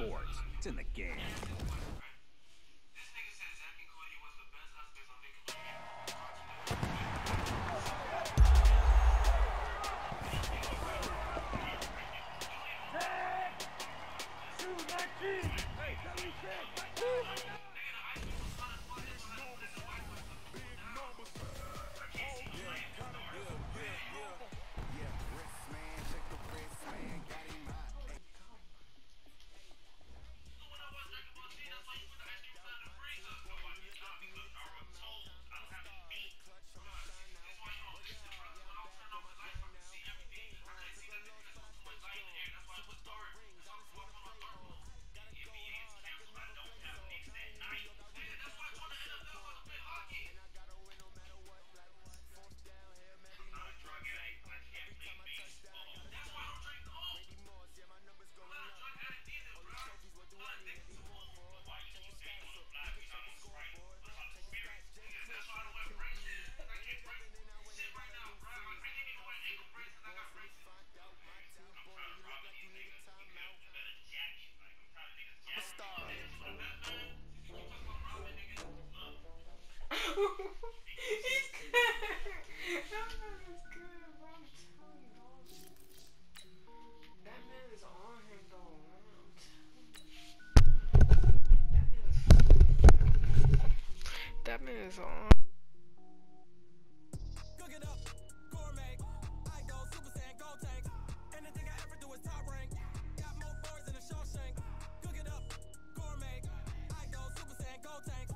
sports. It's in the game. He's good. That man is good, bro. I'm telling you, dog. That man is on him, though, man. I'm telling you. That man is on. Cook it up, gourmet. I go Super Saiyan, go tank. Anything I ever do is top rank. Got more boys in the Shawshank. Cook it up, gourmet. I go Super Saiyan, go tank.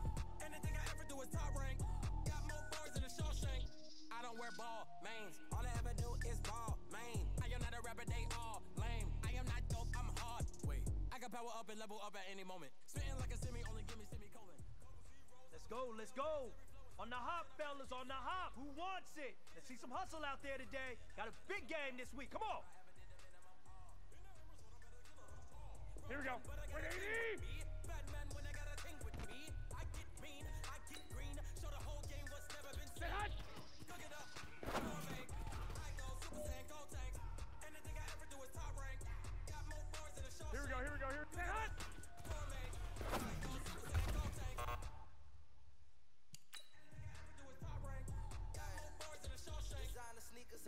Anything I ever do is top rank. Got more boys in the Shawshank. I don't wear ball mains. All I ever do is ball main. I am not a rapper, they all lame. I am not dope, I'm hard. Wait, I can power up and level up at any moment. Spitting like a semi, only give me semicolon. Let's go, let's go. On the hop, fellas, on the hop. Who wants it? Let's see some hustle out there today. Got a big game this week. Come on. Here we go. 180. Batman when I got a thing with me. I get mean, I get green. Show the whole game what's never been seen. Cook it up, gourmet. I go Super Saiyan, go tank. Anything I ever do is top rank. Got more boys in the show. Here we go, here we go, here. Say hot. Gourmet. I go Super Saiyan, go tank.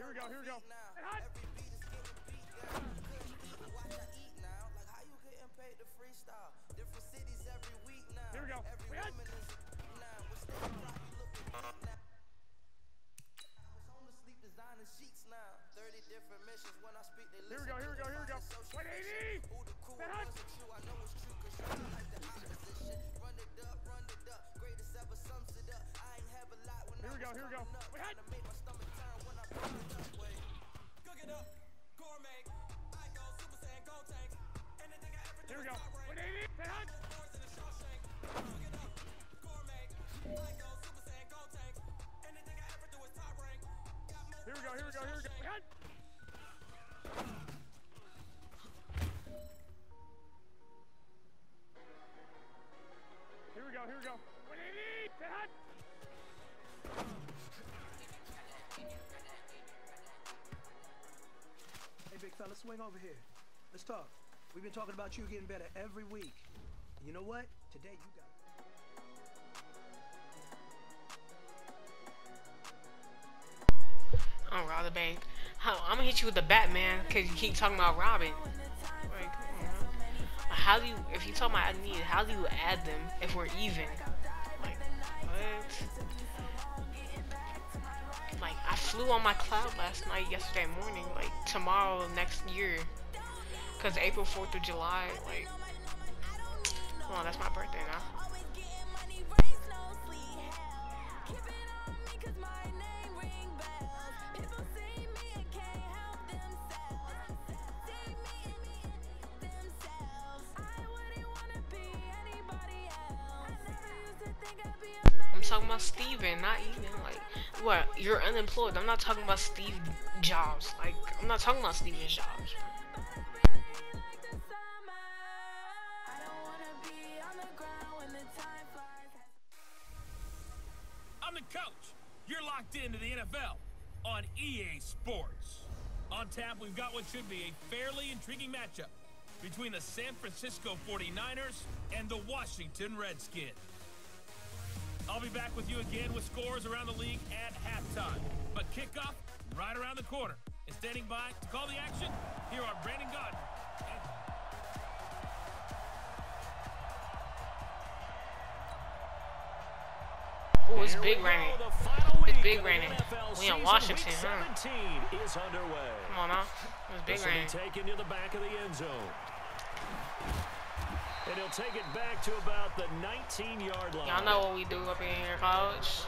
Here we go, here we go. Say hot. Every beat is getting beat down. Couldn't eat, watch I eat now. Like how you getting paid to freestyle? Different cities every week now. Here we go. Every woman is now. We're still rock, you looking neat now. I was on the sleep designing sheets now. 30 different missions when I speak they listen. Here we go, here we go, here we go. 180. Who the cool Say hot. ones are true, I know it's true cause you like the opposition. Run it up, greatest ever sums it up. I ain't have a lot when Here we go, here we go. Wait, hot. to make my stomach turn when I put it up. Wait. Cook it up, gourmet. I go Super Saiyan, go tank. Anything I ever do. Here we go. is top rank. 180. Say hot. Boys in the Shawshank. Cook it up, gourmet. I go Super Saiyan, go tank. Anything I ever do is top rank. Got more Here we go, here we go, here we go. Wait, hot. Here we go, here we go. 180. Say hot. Hey, big fella, swing over here. Let's talk. We've been talking about you getting better every week. And you know what? Today you got it. I'm rob the bank. I'm gonna hit you with the Batman because you keep talking about robbing. Like, come on, man. How do you, if you talk about I need, how do you add them if we're even? Like, what? Like, I flew on my cloud last night, yesterday morning. Like, tomorrow, next year. Because April 4th of July, like, come on, that's my birthday now. I'm talking about Steven, not even like what? You're unemployed. I'm not talking about Steve Jobs. Like I'm not talking about Steven Jobs. I'm the coach. You're locked into the NFL on EA Sports. On tap, we've got what should be a fairly intriguing matchup. between the San Francisco 49ers and the Washington Redskins. I'll be back with you again with scores around the league at halftime. But kickoff right around the corner. And standing by to call the action, here are Brandon Gardner. Oh, it's big raining. It's big raining. We in Washington, huh? Is underway. Come on now. It's big raining. Taken to the back of the end zone. And he'll take it back to about the 19-yard line. Y'all know what we do up in here, college.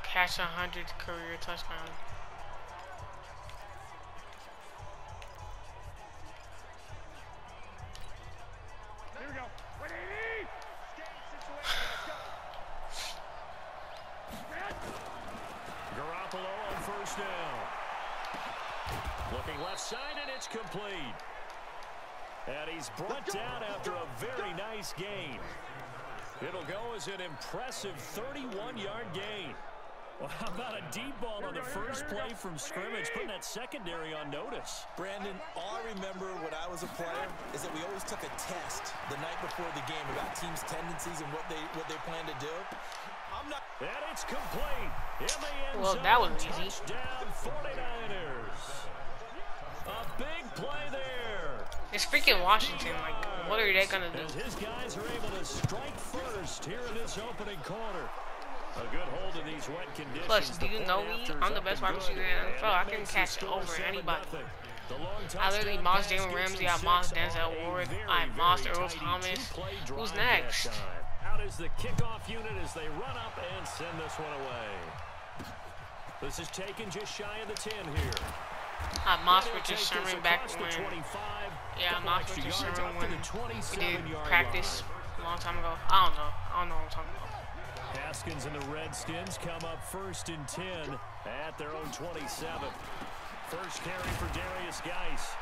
Catch 100 career touchdown. Here we go. Garoppolo on first down. Looking left side, and it's complete. And he's brought down after a very nice gain. It'll go as an impressive 31-yard gain. Well, how about a deep ball on the first play from scrimmage, putting that secondary on notice? Brandon, all I remember when I was a player is that we always took a test the night before the game about teams' tendencies and what they plan to do. I'm not. And it's complete. In the end Well, zone, that was easy. Touchdown 49ers. A big play there. It's freaking Washington. Like, what are they gonna do? As his guys are able to strike first here in this opening quarter. A good hold in these wet conditions. Plus, do you know me? I'm the best wide receiver in the NFL. I can catch over anybody. I literally mossed Jalen Ramsey. I mossed Denzel Ward. I mossed Earl Thomas. Who's next? Out is the kickoff unit as they run up and send this one away. This is taken just shy of the 10 here. I mossed Richard Sherman back when. Yeah, I mossed Richard Sherman when we did practice a long time ago. I don't know what I'm talking about. Haskins and the Redskins come up 1st and 10 at their own 27. First carry for Darius Geis.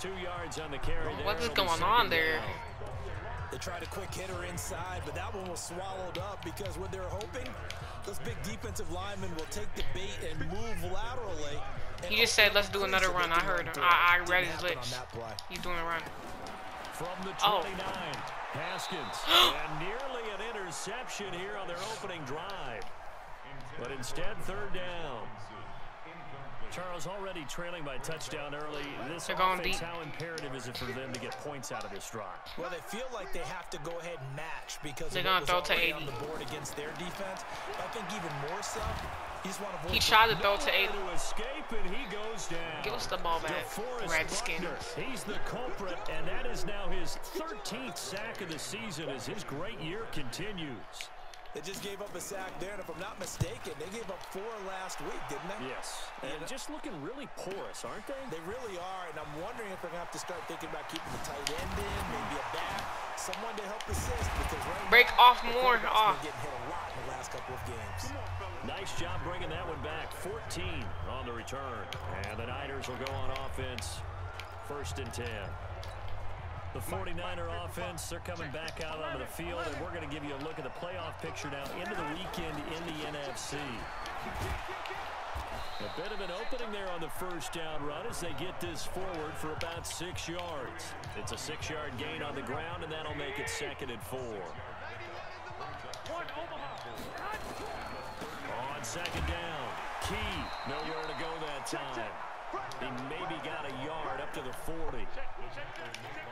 2 yards on the carry there. What is going on there? They tried a quick hitter inside, but that one was swallowed up because what they're hoping, those big defensive linemen will take the bait and move laterally. He just said, let's do another run. I heard him. I read his lips. He's doing a run. From the 29, Haskins. And nearly an interception here on their opening drive. But instead, 3rd down. Charles already trailing by touchdown early. This They're going offense, deep. how imperative is it for them to get points out of this drive? Well, they feel like they have to go ahead and match because they're going gonna to throw to 80 on the board against their defense. I think even more so, he just want to He tried to throw to 80. To escape, and he goes down. Give us the ball back, Redskins. He's the culprit, and that is now his 13th sack of the season as his great year continues. They just gave up a sack there, and if I'm not mistaken, they gave up 4 last week, didn't they? Yes, and just looking really porous, aren't they? They really are, and I'm wondering if they're going to have to start thinking about keeping the tight end in, maybe a back, someone to help assist, because right Break now, off more. Been getting hit a lot in the last couple of games. Nice job bringing that one back. 14 on the return, and the Niners will go on offense. 1st and 10. The 49er offense, they're coming back out onto the field, and we're going to give you a look at the playoff picture now into the weekend in the NFC. A bit of an opening there on the first down run as they get this forward for about 6 yards. It's a 6-yard gain on the ground, and that'll make it 2nd and 4. On 2nd down, Key, nowhere to go that time. He maybe got a yard up to the 40.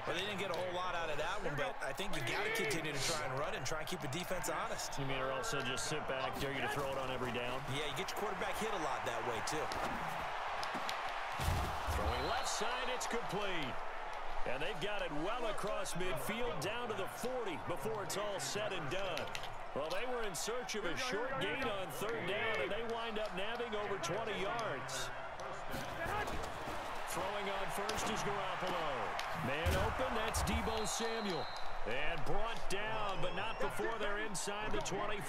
Well, they didn't get a whole lot out of that one, but I think you got to continue to try and run and try and keep the defense honest. You mean or also just sit back, dare you to throw it on every down? Yeah, you get your quarterback hit a lot that way, too. Throwing left side, it's complete. And they've got it well across midfield down to the 40 before it's all said and done. Well, they were in search of a short gain on 3rd down, and they wind up nabbing over 20 yards. Throwing on first is Garoppolo. Man open, that's Deebo Samuel. And brought down, but not before they're inside the 25.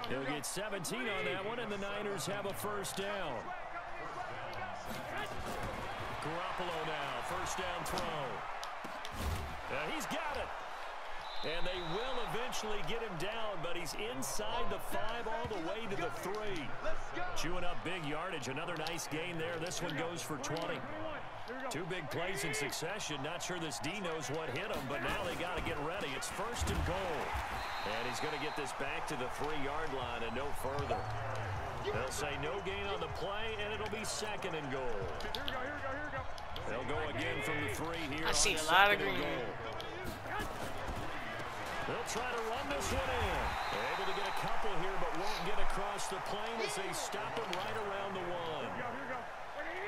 They'll get 17 on that one, and the Niners have a 1st down. Garoppolo now, 1st down throw. He's got it. And they will eventually get him down, but he's inside the 5 all the way to the 3. Chewing up big yardage. Another nice gain there. This one goes for 20. 2 big plays in succession. Not sure this D knows what hit him, but now they got to get ready. It's 1st and goal. And he's going to get this back to the 3-yard line and no further. They'll say no gain on the play, and it'll be 2nd and goal. They'll go again from the 3 here. I see a lot of green. They'll try to run this one in. They're able to get a couple here, but won't get across the plane as they stop him right around the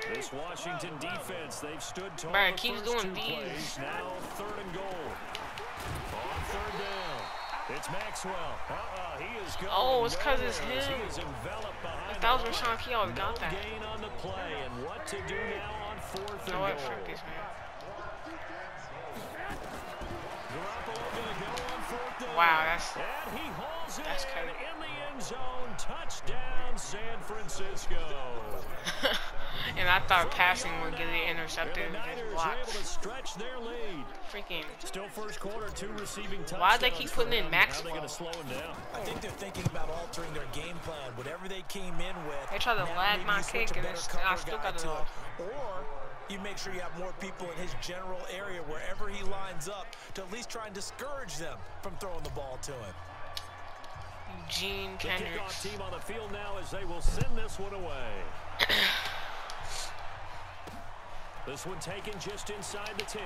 1. This Washington defense, they've stood tall the first 2 plays. Now 3rd and goal. On 3rd down. It's Maxwell. He is going. Oh, it's because it's him. He is enveloped behind. If that was Rashawn, he already got that. Gain on the play, and what to do now on 4th and No, goal. fuck this, man. Wow, that's crazy. In the end zone, touchdown, San Francisco. And I thought passing would get it intercepted And the and Niners blocked. able to stretch their lead. Freaking. Still first quarter, 2 receiving touchdowns. Why they keep putting in How are Maxwell? they going to slow him down? I think they're thinking about altering their game plan. Whatever they came in with. They tried to now lag maybe my you switch kick a and better I cover still guy got it to off. Or you make sure you have more people in his general area wherever he lines up to at least try and discourage them from throwing the ball to him. Eugene The Kendricks. kickoff team on the field now as they will send this one away. This one taken just inside the 10.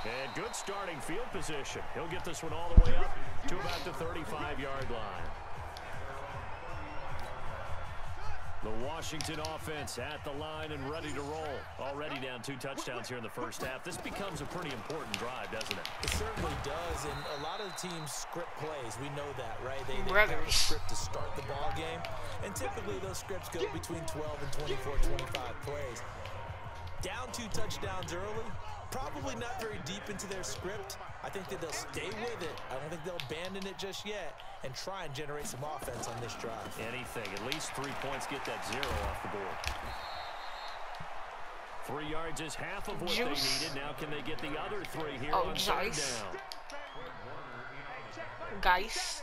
And good starting field position. He'll get this one all the way up to about the 35-yard line. The Washington offense at the line and ready to roll. Already down 2 touchdowns here in the first half. This becomes a pretty important drive, doesn't it? It certainly does, and a lot of the teams script plays. We know that, right? They have a script to start the ball game, and typically those scripts go between 12 and 24, 25 plays. Down 2 touchdowns early, probably not very deep into their script. I think that they'll stay with it. I don't think they'll abandon it just yet and try and generate some offense on this drive. Anything. At least 3 points, get that 0 off the board. 3 yards is half of what they needed. Now can they get the other 3 here on 3rd down? Guys.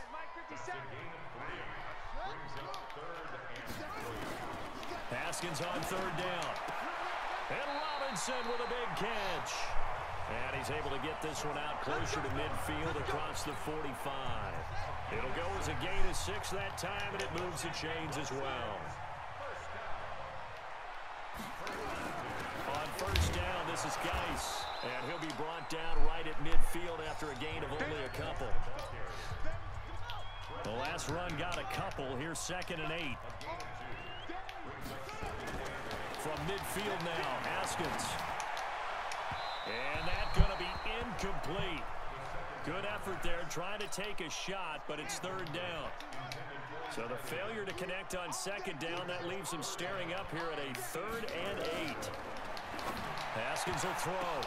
Haskins on 3rd down. And Robinson with a big catch. And he's able to get this one out closer to midfield across the 45. It'll go as a gain of 6 that time, and it moves the chains as well. On 1st down, this is Geis. And he'll be brought down right at midfield after a gain of only a couple. The last run got a couple. Here's 2nd and 8. From midfield now, Haskins. And that's going to be incomplete. Good effort there, trying to take a shot, but it's 3rd down. So the failure to connect on 2nd down, that leaves him staring up here at a 3rd and 8. Haskins will throw.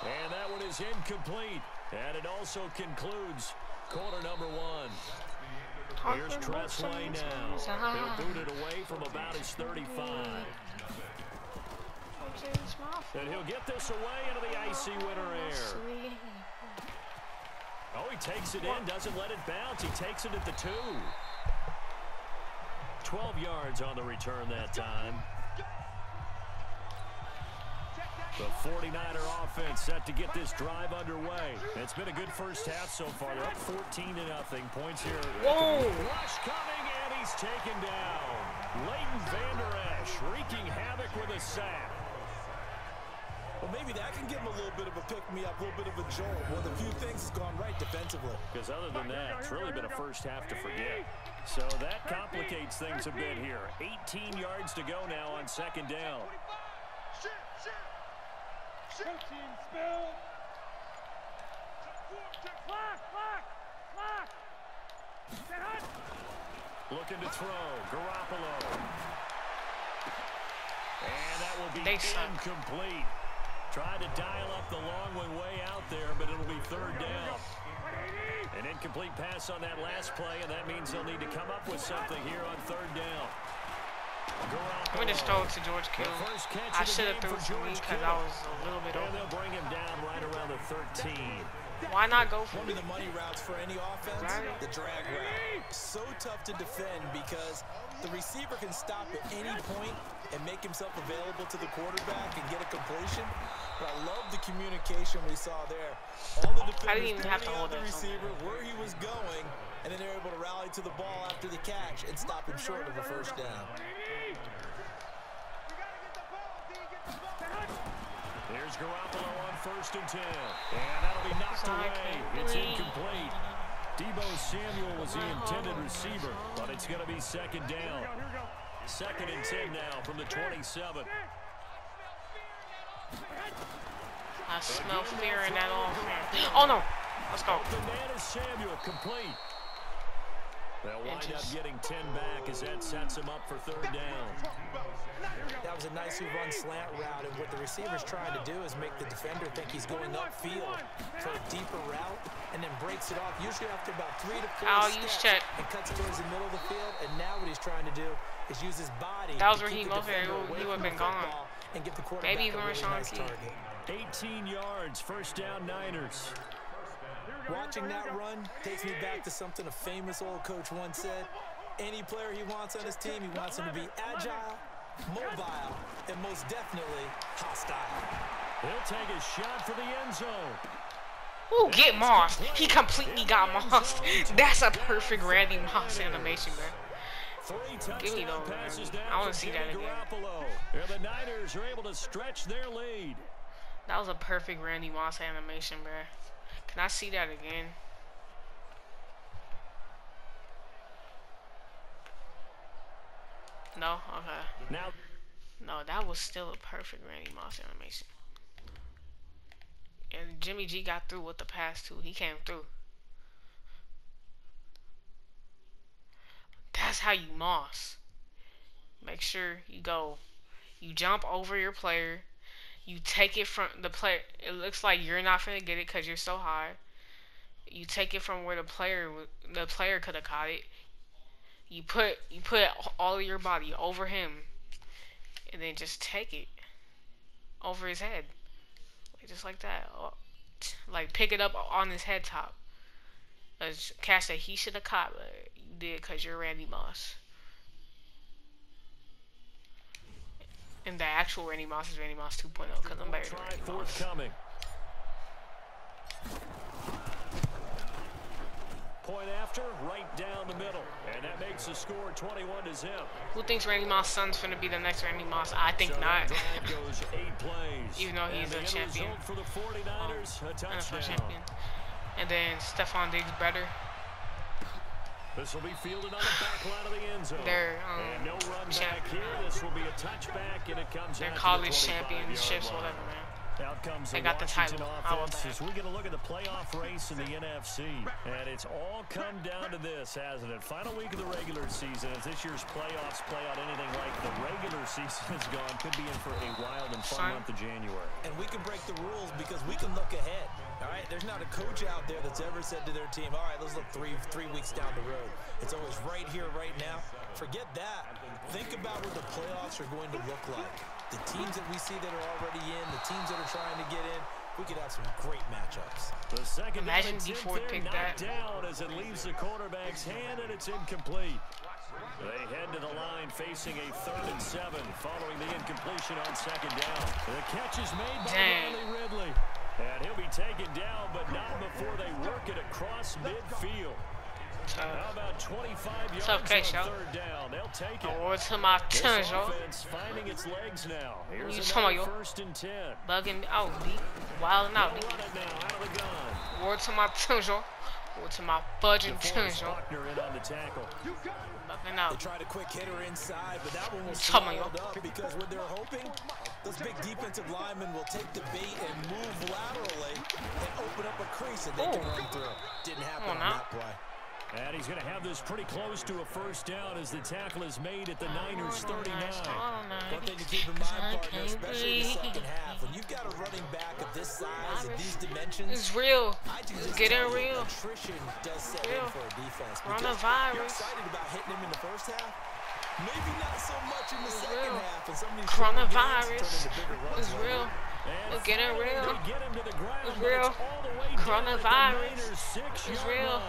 And that one is incomplete. And it also concludes quarter number 1. Here's Tressway now. He'll boot it away from about his 35. And he'll get this away into the icy winter air. Oh, he takes it in, doesn't let it bounce. He takes it at the 2. 12 yards on the return that time. The 49er offense set to get this drive underway. It's been a good first half so far. They're up 14-0. Points here. Whoa! Rush coming, and he's taken down. Leighton Vander Esch wreaking havoc with a sack. Well, maybe that can give him a little bit of a pick-me-up, a little bit of a jolt. One of the few things has gone right defensively. Because other than that, it's really been a first half to forget. So that complicates things a bit here. 18 yards to go now on 2nd down. Looking to throw. Garoppolo. And that will be incomplete. Tried to dial up the long one way out there, but it'll be 3rd down. An incomplete pass on that last play, and that means they'll need to come up with something here on 3rd down. I'm going to just throw it to George Kittle. I should have threw it to me because I was a little bit And over. they'll bring him down right around the 13. Why not go for One of the money routes for any offense, Right. the drag route. So tough to defend because the receiver can stop at any point and make himself available to the quarterback and get a completion. But I love the communication we saw there. All the I didn't defenders even have to pointing hold out the it. receiver, where he was going, and then they're able to rally to the ball after the catch and stop him short of a first down. Here's Garoppolo on 1st and 10. And that'll be knocked away. It's incomplete. Deebo Samuel was the intended receiver, but it's going to be 2nd down. 2nd and 10 now from the 27. I smell fear in that offense. Oh no! Let's go. The man is Samuel, complete. They'll wind up getting 10 back as that sets him up for 3rd down. That was a nicely run slant route, and what the receiver's trying to do is make the defender think he's going upfield for a deeper route, and then breaks it off, usually after about 3 to 4 steps, and cuts towards the middle of the field. And now what he's trying to do is use his body. That was to where he keep the most defender he away would have from been the gone. football and get the quarterback Maybe even a really nice Rashawn target. 18 yards, 1st down Niners. Watching that run takes me back to something a famous old coach once said. Any player he wants on his team, he wants him to be agile, mobile, and most definitely hostile. He'll take a shot for the end zone. Ooh, get Moss. He completely got Moss. That's a perfect Randy Moss animation, man. 3 Give me touchdown those, passes man. down I want for to see that Jimmy again. Garoppolo. And the Niners are able to stretch their lead. That was a perfect Randy Moss animation, bro. Can I see that again? No? Okay. Now, No, that was still a perfect Randy Moss animation. And Jimmy G got through with the pass, too. He came through. That's how you Moss. Make sure you go. You jump over your player. You take it from the player. It looks like you're not finna get it because you're so high. You take it from where the player could have caught it. You put all of your body over him, and then just take it over his head, just like that. Like pick it up on his head top. A catch that he should have caught, but you did because you're Randy Moss. And the actual Randy Moss is Randy Moss 2.0 because I'm better than Randy Moss. forthcoming. Point after, right down the middle. And that makes the score 21-0. Who thinks Randy Moss' son's finna be the next Randy Moss? I think not. Drive goes 8 plays. Even though he's And a the end champion. result for the 49ers, a touchdown. NFL champion. And then Stephon Diggs better. This will be fielded on the back line of the end zone. They're and no run back here. This will be a touchback, and it comes They're out college to the 25-yard championships, line. whatever, man. Out comes They the got the Washington title. How about offense that? as we get a look at the playoff race in the NFC. And it's all come down to this, hasn't it? Final week of the regular season. As this year's playoffs play out anything like the regular season is gone, could be in for a wild and fun month of January. And we can break the rules because we can look ahead. All right, there's not a coach out there that's ever said to their team, all right, let's look three weeks down the road. It's always right here, right now. Forget that. Think about what the playoffs are going to look like. The teams that we see that are already in, the teams that are trying to get in, we could have some great matchups. The second Imagine down D4 attempt there, picked knocked that. down as it leaves the quarterback's hand, and it's incomplete. They head to the line facing a 3rd and 7 following the incompletion on 2nd down. The catch is made by Riley Ridley. And he'll be taken down, but not before they work it across midfield. How about 25 yards on 3rd down? They'll take it. Or to my This tongue, yo. offense finding its legs now. Here's You another talking about, 1st and 10. Bugging out, B. Wilding out, B. They'll run it now out of the gun. Word to my tongue, yo. Word to my budging tongue, DeForest yo. Buckner in on the tackle. Bugging They out. tried a quick hitter inside, but that one was Talking swallowed about- up because what they're hoping, those big defensive linemen will take the bait and move laterally and open up a crease that they can run through. Didn't happen on that play. And he's going to have this pretty close to a 1st down as the tackle is made at the Niners 39. One thing to keep in mind, partner, especially in the second half, when you've got a running back of this size and these dimensions, It's real. I can just Get tell in you, real. attrition does set in Real. for a defense. We're on because a virus. You're excited about hitting him in the first half. Maybe not so much in the Coronavirus is real. It's getting real. It's real. Coronavirus is real.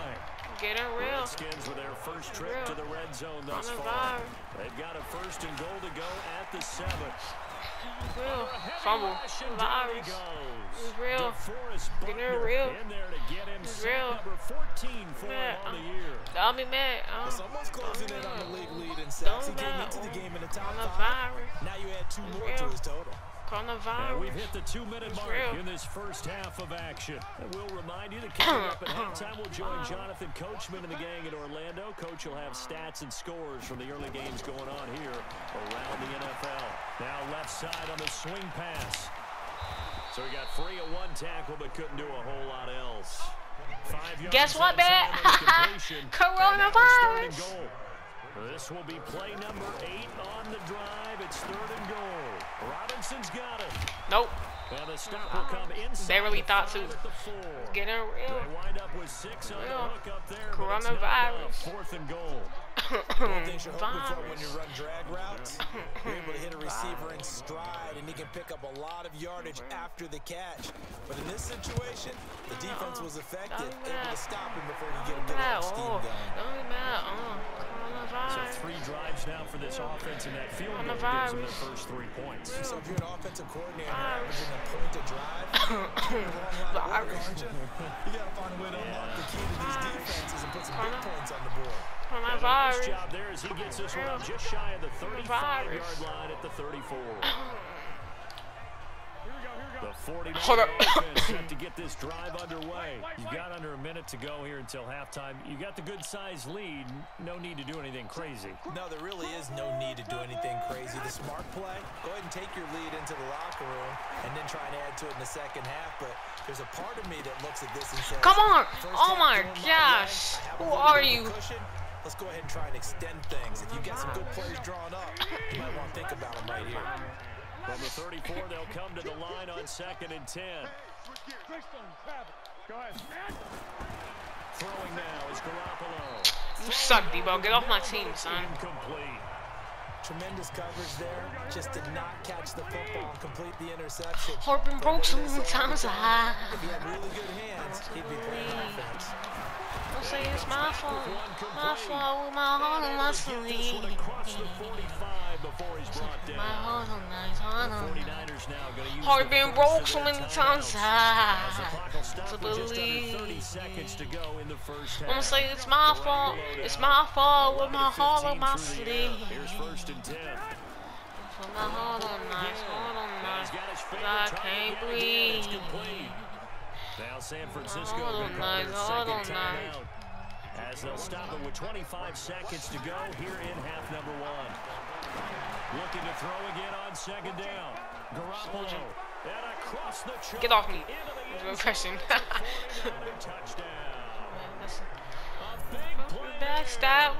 Getting real. Redskins with their first trip to the red zone thus far. They've got a 1st and goal to go at the 7. It's real. Fumble. Virus. It's real. Getting real. It's real. I'll be mad. Someone's closing in on the league lead in sacks. He came into the game in the top 5. Now you add 2 more to his total. Coronavirus. We've hit the 2-minute mark in this first half of action. And we'll remind you that coming up at halftime, we'll join Jonathan Coachman and the gang in Orlando. Coach will have stats and scores from the early games going on here around the NFL. Now left side on the swing pass. So he got free of 1 tackle, but couldn't do a whole lot else. 5 yards. Guess what, man? Coronavirus. This will be play number 8 on the drive. It's 3rd and goal. Robinson's got it. Nope. And the stop will come inside. They really thought to get in real. They wind up with 6 on the hook up there. Coronavirus. 4th and goal. One thing you're hoping for when you run drag routes, you're able to hit a receiver in stride, and he can pick up a lot of yardage after the catch. But in this situation, the defense was effective, able to stop him before he get a good off steam going. So 3 drives now for this offense, and that field goal gives them their first 3 points. So if you're an offensive coordinator averaging a point to drive, you got to find a way to unlock the key to these defenses and put some big points on the board. The nice job there as he gets this one just shy of the 35-yard line at the 34. The 49ers offense set to get this drive underway. You've got under a minute to go here until halftime. You got the good-sized lead. No need to do anything crazy. No, there really is no need to do anything crazy. The smart play, go ahead and take your lead into the locker room and then try and add to it in the second half. But there's a part of me that looks at this and says, come on! Oh my gosh! Who are you? Let's go ahead and try and extend things. If you got some good plays drawn up, you might want to think about them right here. From the 34, they'll come to the line on 2nd and 10. Throwing now is Garoppolo. You suck, Debo. Get off my team, son. Incomplete. Tremendous coverage there. Just did not catch the football and complete the interception. Harbin broke so many times. If he had really good hands, he'd be playing offense. Don't say it's my fault. My fault with my heart on my sleeve. My heart on my heart been broke so many times to believe. I'm gonna say it's my fault. It's my fault with my heart on my sleeve. Here's 1st and 10. Put my heart on nice. I can't breathe. Now San Francisco will call their 2nd timeout as they'll stop it with 25 seconds to go here in half number 1. Looking to throw again on 2nd down. Garoppolo and across the chalk. Get off me. Refreshing. Touchdown. Backstab.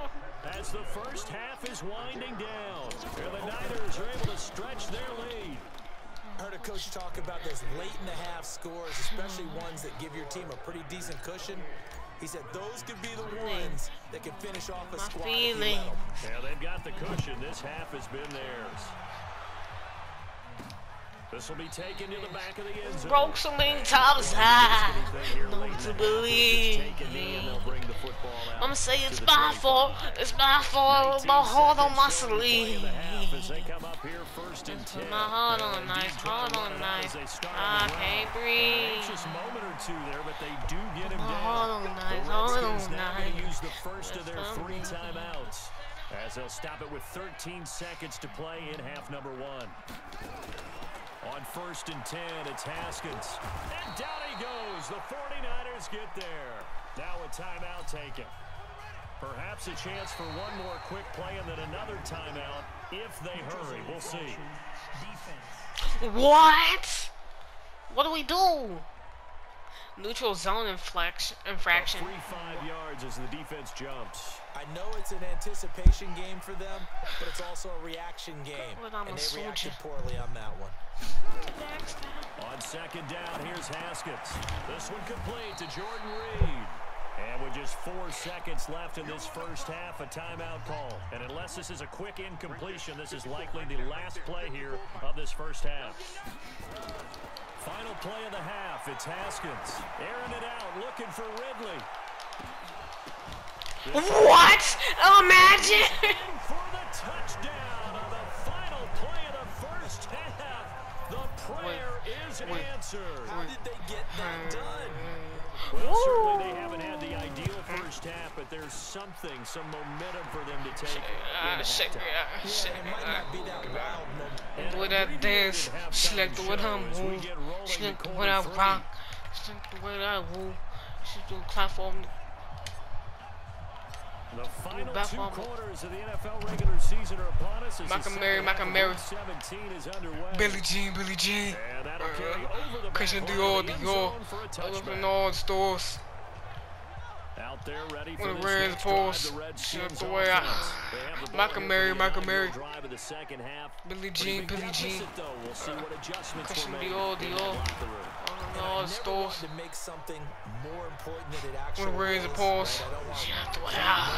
As the first half is winding down, and the Niners are able to stretch their lead. I heard a coach talk about those late-in-the-half scores, especially ones that give your team a pretty decent cushion. He said those could be the ones that can finish off a squad. Feeling. Yeah, they've got the cushion. This half has been theirs. This will be taken to the back of the end zone. Broke so many times, not to believe. I'm gonna say it's my fault. It's my fault with my heart on my sleeve. My heart on nice, heart on nice. I can't breathe. Just a moment or two there, but they do get him My down. heart on nice, The heart Redskins on now going to nice. use the first of their 3 timeouts as they'll stop it with 13 seconds to play in half number 1. On 1st and 10, it's Haskins. And down he goes. The 49ers get there. Now a timeout taken. Perhaps a chance for one more quick play and then another timeout if they hurry. We'll see. What? What do we do? Neutral zone infraction. 3-5 yards as the defense jumps. I know it's an anticipation game for them, but it's also a reaction game, and they reacted poorly on that one. On 2nd down, here's Haskins. This one complete to Jordan Reed. And with just 4 seconds left in this first half, a timeout call. And unless this is a quick incompletion, this is likely the last play here of this first half. Final play of the half. It's Haskins. Airing it out, looking for Ridley. What? Imagine. For the touchdown on the final play of the first half. The prayer is answered. How did they get that done? Well, certainly they haven't had the ideal first half, but there's some momentum for them to take. It might not be that wild moment. With that dance, select the way I move, select the way I rock, select the way I move, select the platform. The final 2 quarters of the NFL regular season are upon us. Mary. 17 is underway. Billie Jean. And that'll carry over the Christian Dior. Open all stores. Out there ready for When this the Reds next pulls, drive, the Redskins select the way out. Michael Mary. drive of the second half. Billie Jean. We'll see what adjustments Christian were made Dior. in that locker room. All the stores. To make something more important than it actually When the Reds pulls, select the way out.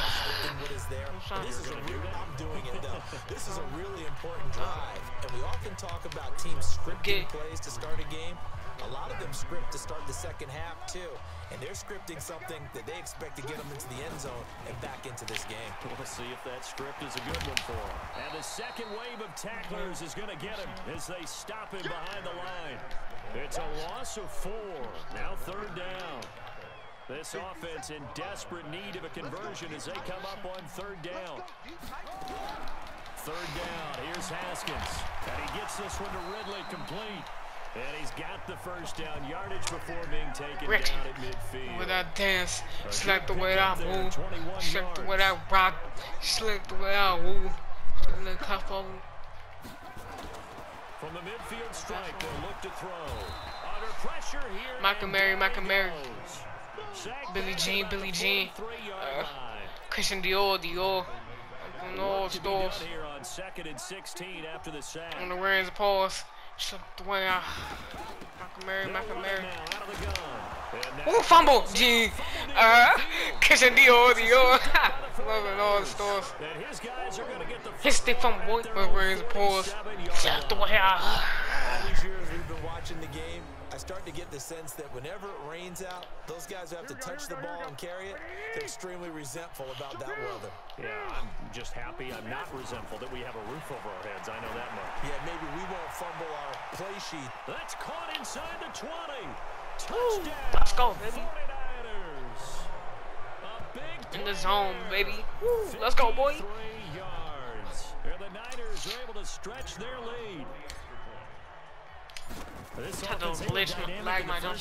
what is there. This is I'm doing it though. This is a really important drive, and we often talk about teams scripting plays to start a game. A lot of them script to start the second half too, and they're scripting something that they expect to get them into the end zone and back into this game. We'll see if that script is a good one for him. And the second wave of tacklers is going to get him as they stop him behind the line. It's a loss of 4. Now 3rd down. This offense in desperate need of a conversion as they come up on 3rd down. 3rd down. Here's Haskins. And he gets this one to Ridley complete. And he's got the first down yardage before being taken down at midfield. With that dance, select the way I move, select the way I rock, select the way I move. From the midfield strike, they'll look to throw. Under pressure here. Michael Mary. Billie Jean. Christian Dior. On all stores. Here on 2nd and 16 after the sack. On the Rams pause. Select the way out. Michael Mary. Ooh, fumble. G. Christian Dior. Loving all the stores. Hits the fumble. When Rams pause. Select the way out. All these years we've been watching the game, I start to get the sense that whenever it rains out, those guys who have to touch the ball and carry it, they're extremely resentful about that weather. Yeah, I'm just happy I'm not resentful that we have a roof over our heads. I know that much. Yeah, maybe we won't fumble our play sheet. That's caught inside the 20. Touchdown. Let's go, baby. 49ers. A big In the zone, baby. Woo, let's go, boy. 3 yards. And the Niners are able to stretch their lead. Had to glitch lag my jump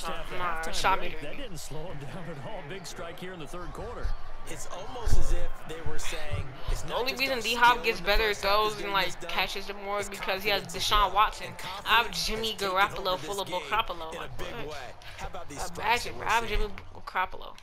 shot meter. That didn't slow him down at all. Big strike here in the 3rd quarter. It's almost as if they were saying it's the only reason D-Hop gets better throws and like catches them more is because he has Deshaun Watson. I have Jimmy Garoppolo full of Garoppolo. Like, imagine, I have Jimmy Garoppolo.